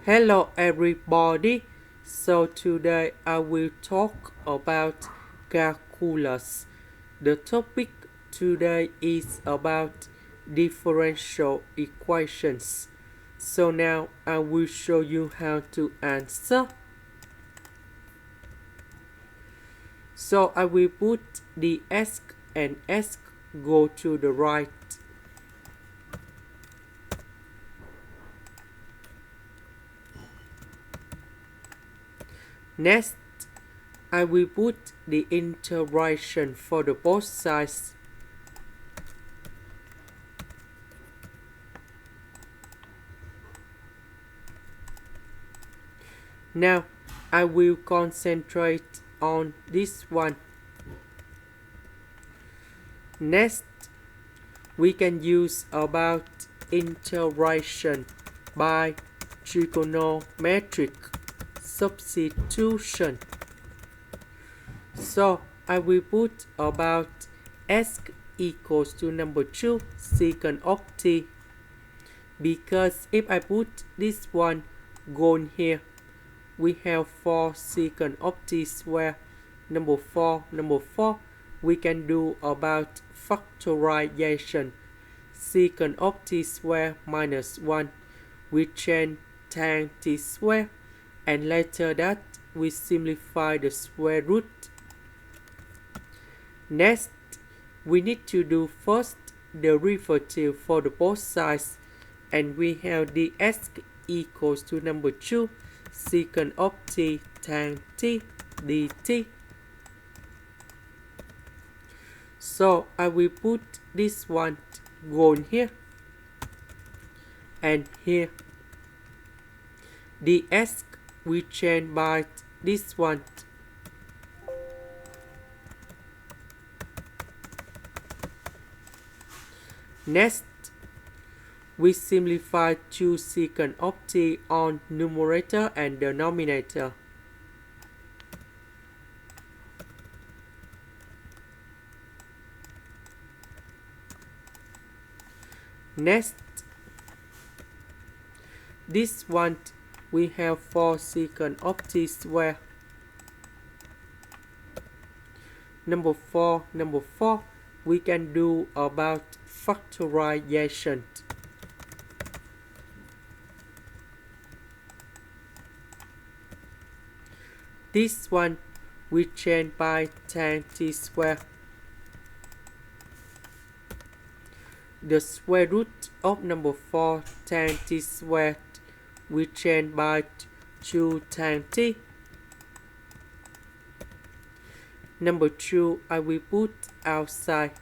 Hello everybody. So today I will talk about calculus. The topic today is about differential equations. So now I will show you how to answer. So I will put the S and S go to the right. Next, I will put the integration for the both sides. Now, I will concentrate on this one. Next, we can use about integration by trigonometric substitution. So I will put about s equals to number 2 secant of t, because if I put this one gone here, we have 4 secant of t square. Number 4, we can do about factorization. Secant of t square minus 1, we change tan t square, and later that we simplify the square root. Next, we need to do first derivative for the both sides, and we have ds equals to number 2 secant of t tan t dt. So I will put this one gone here and here. Ds we change by this one. Next, we simplify 2 secant of t on numerator and denominator. Next, this one we have 4 secant of t square. Number 4, we can do about factorization. This one we change by tan t square. The square root of number 4 tan t squared we change by 2 tan t. Number 2, I will put outside.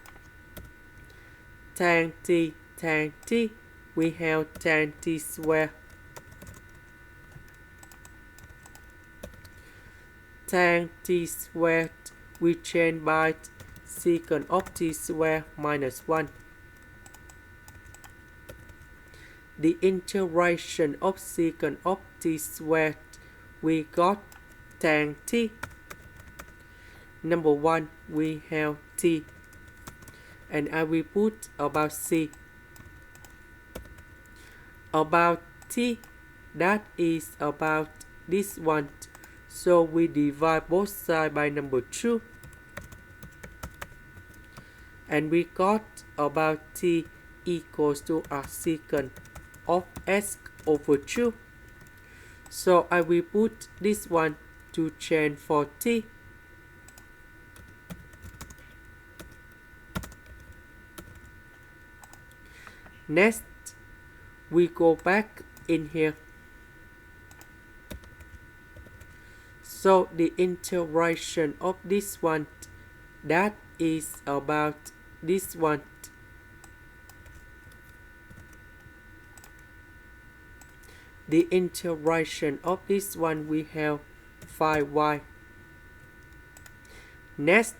Tan t, we have tan t square. Tan t squared we change by secant of t square minus 1. The integration of secant of t squared, we got tan t. Number 1, we have t, and I will put about c. About t, that is about this one, so we divide both sides by number 2, and we got about t equals to a secant of s over 2. So I will put this one to change for t. Next, we go back in here. So the integration of this one, that is about this one. The integration of this one, we have 5y. Next,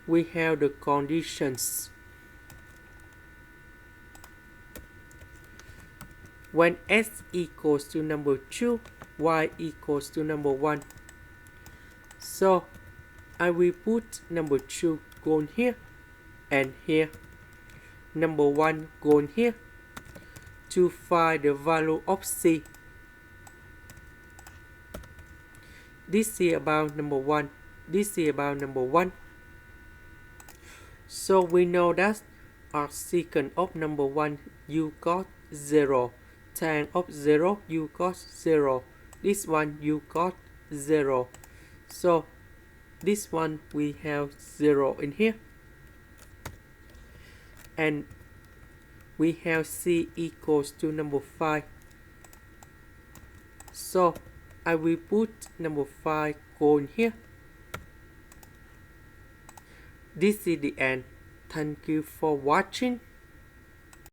we have the conditions. When s equals to number 2, y equals to number 1. So I will put number 2 gone here and here. Number 1 gone here. To find the value of c. this is about number 1, this is about number 1. So we know that arcsecant of number 1 you got 0, tan of 0 you got 0, this one you got 0. So this one we have 0 in here, and we have c equals to number 5. So I will put number 5 go in here. This is the end. Thank you for watching.